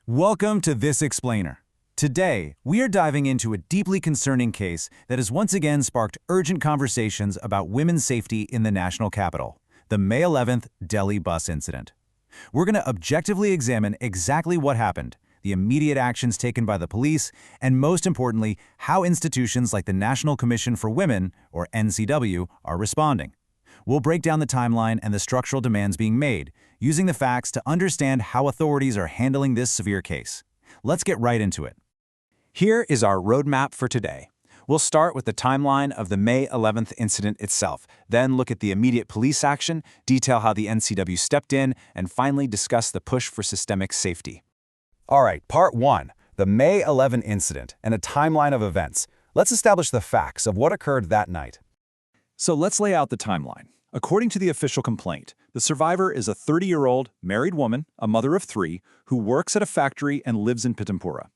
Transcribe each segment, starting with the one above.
Welcome to This Explainer. Today, we are diving into a deeply concerning case that has once again sparked urgent conversations about women's safety in the national capital, the May 11th Delhi bus incident. We're going to objectively examine exactly what happened, the immediate actions taken by the police, and most importantly, how institutions like the National Commission for Women, or NCW, are responding. We'll break down the timeline and the structural demands being made, using the facts to understand how authorities are handling this severe case. Let's get right into it. Here is our roadmap for today. We'll start with the timeline of the May 11th incident itself, then look at the immediate police action, detail how the NCW stepped in, and finally discuss the push for systemic safety. All right, Part 1, the May 11 incident and a timeline of events. Let's establish the facts of what occurred that night. So let's lay out the timeline. According to the official complaint, the survivor is a 30-year-old married woman, a mother of 3, who works at a factory and lives in Pitampura.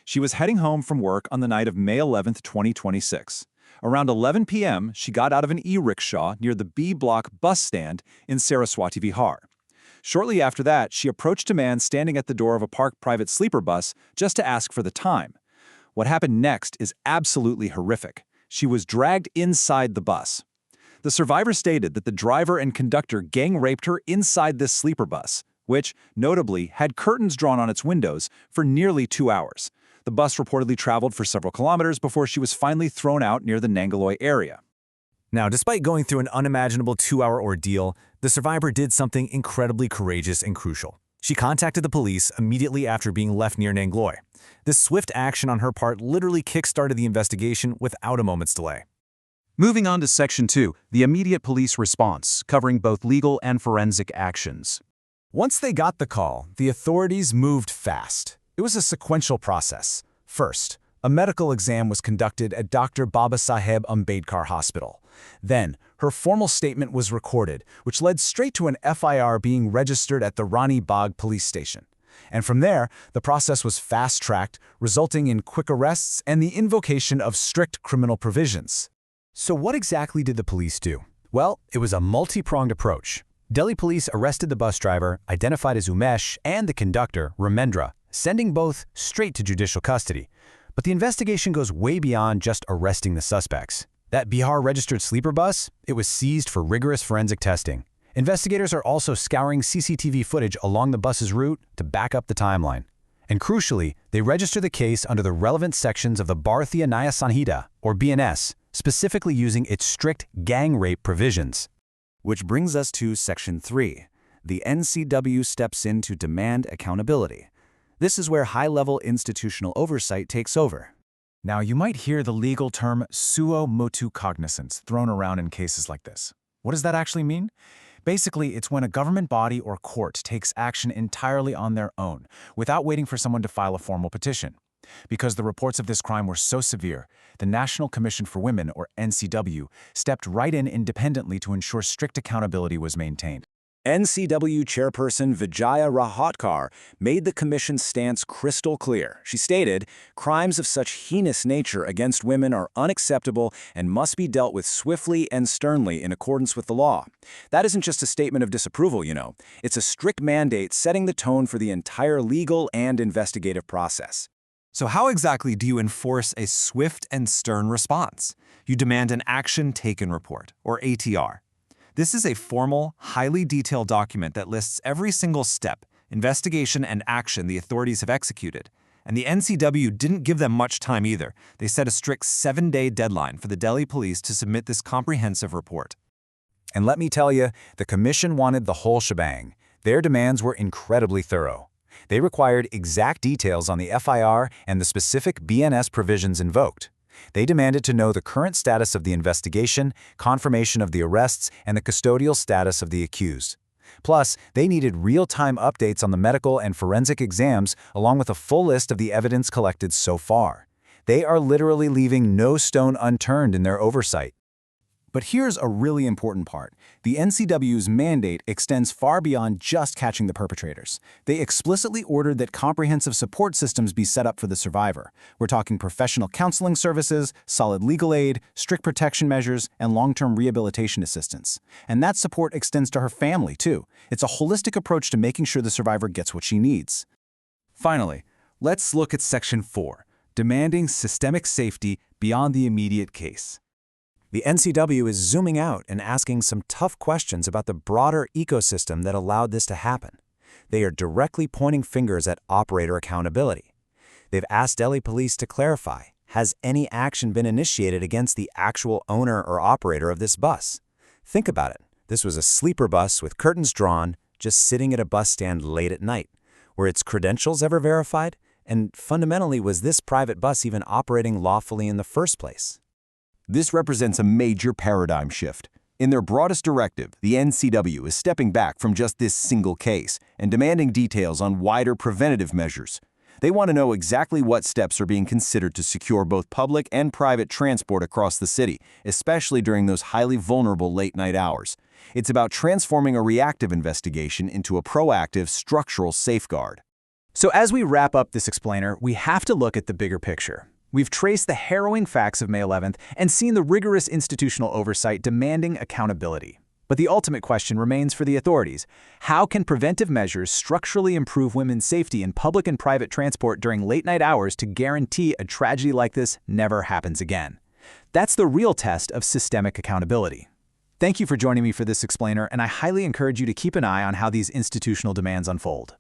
She was heading home from work on the night of May 11, 2026. Around 11 p.m., she got out of an e-rickshaw near the B Block bus stand in Saraswati Vihar. Shortly after that, she approached a man standing at the door of a parked private sleeper bus just to ask for the time. What happened next is absolutely horrific. She was dragged inside the bus. The survivor stated that the driver and conductor gang-raped her inside this sleeper bus, which, notably, had curtains drawn on its windows for nearly 2 hours. The bus reportedly traveled for several kilometers before she was finally thrown out near the Nangaloi area. Now, despite going through an unimaginable 2-hour ordeal, the survivor did something incredibly courageous and crucial. She contacted the police immediately after being left near Nangaloi. This swift action on her part literally kick-started the investigation without a moment's delay. Moving on to Section 2, the immediate police response, covering both legal and forensic actions. Once they got the call, the authorities moved fast. It was a sequential process. First, a medical exam was conducted at Dr. Babasaheb Ambedkar Hospital. Then, her formal statement was recorded, which led straight to an FIR being registered at the Rani Bagh police station. And from there, the process was fast-tracked, resulting in quick arrests and the invocation of strict criminal provisions. So what exactly did the police do? Well, it was a multi-pronged approach. Delhi police arrested the bus driver, identified as Umesh, and the conductor, Ramendra, sending both straight to judicial custody. But the investigation goes way beyond just arresting the suspects. That Bihar-registered sleeper bus, it was seized for rigorous forensic testing. Investigators are also scouring CCTV footage along the bus's route to back up the timeline. And crucially, they register the case under the relevant sections of the Bharatiya Nyaya Sanhita, or BNS, specifically using its strict gang rape provisions. Which brings us to Section 3. The NCW steps in to demand accountability. This is where high-level institutional oversight takes over. Now, you might hear the legal term suo motu cognizance thrown around in cases like this. What does that actually mean? Basically, it's when a government body or court takes action entirely on their own, without waiting for someone to file a formal petition. Because the reports of this crime were so severe, the National Commission for Women, or NCW, stepped right in independently to ensure strict accountability was maintained. NCW chairperson Vijaya Rahatkar made the commission's stance crystal clear. She stated, "Crimes of such heinous nature against women are unacceptable and must be dealt with swiftly and sternly in accordance with the law." That isn't just a statement of disapproval, you know. It's a strict mandate setting the tone for the entire legal and investigative process. So how exactly do you enforce a swift and stern response? You demand an Action Taken Report, or ATR. This is a formal, highly detailed document that lists every single step, investigation, and action the authorities have executed. And the NCW didn't give them much time either. They set a strict 7-day deadline for the Delhi police to submit this comprehensive report. And let me tell you, the commission wanted the whole shebang. Their demands were incredibly thorough. They required exact details on the FIR and the specific BNS provisions invoked. They demanded to know the current status of the investigation, confirmation of the arrests, and the custodial status of the accused. Plus, they needed real-time updates on the medical and forensic exams, along with a full list of the evidence collected so far. They are literally leaving no stone unturned in their oversight. But here's a really important part. The NCW's mandate extends far beyond just catching the perpetrators. They explicitly ordered that comprehensive support systems be set up for the survivor. We're talking professional counseling services, solid legal aid, strict protection measures, and long-term rehabilitation assistance. And that support extends to her family, too. It's a holistic approach to making sure the survivor gets what she needs. Finally, let's look at Section 4, demanding systemic safety beyond the immediate case. The NCW is zooming out and asking some tough questions about the broader ecosystem that allowed this to happen. They are directly pointing fingers at operator accountability. They've asked Delhi police to clarify, has any action been initiated against the actual owner or operator of this bus? Think about it. This was a sleeper bus with curtains drawn, just sitting at a bus stand late at night. Were its credentials ever verified? And fundamentally, was this private bus even operating lawfully in the first place? This represents a major paradigm shift. In their broadest directive, the NCW is stepping back from just this single case and demanding details on wider preventative measures. They want to know exactly what steps are being considered to secure both public and private transport across the city, especially during those highly vulnerable late-night hours. It's about transforming a reactive investigation into a proactive, structural safeguard. So as we wrap up this explainer, we have to look at the bigger picture. We've traced the harrowing facts of May 11th and seen the rigorous institutional oversight demanding accountability. But the ultimate question remains for the authorities. How can preventive measures structurally improve women's safety in public and private transport during late-night hours to guarantee a tragedy like this never happens again? That's the real test of systemic accountability. Thank you for joining me for this explainer, and I highly encourage you to keep an eye on how these institutional demands unfold.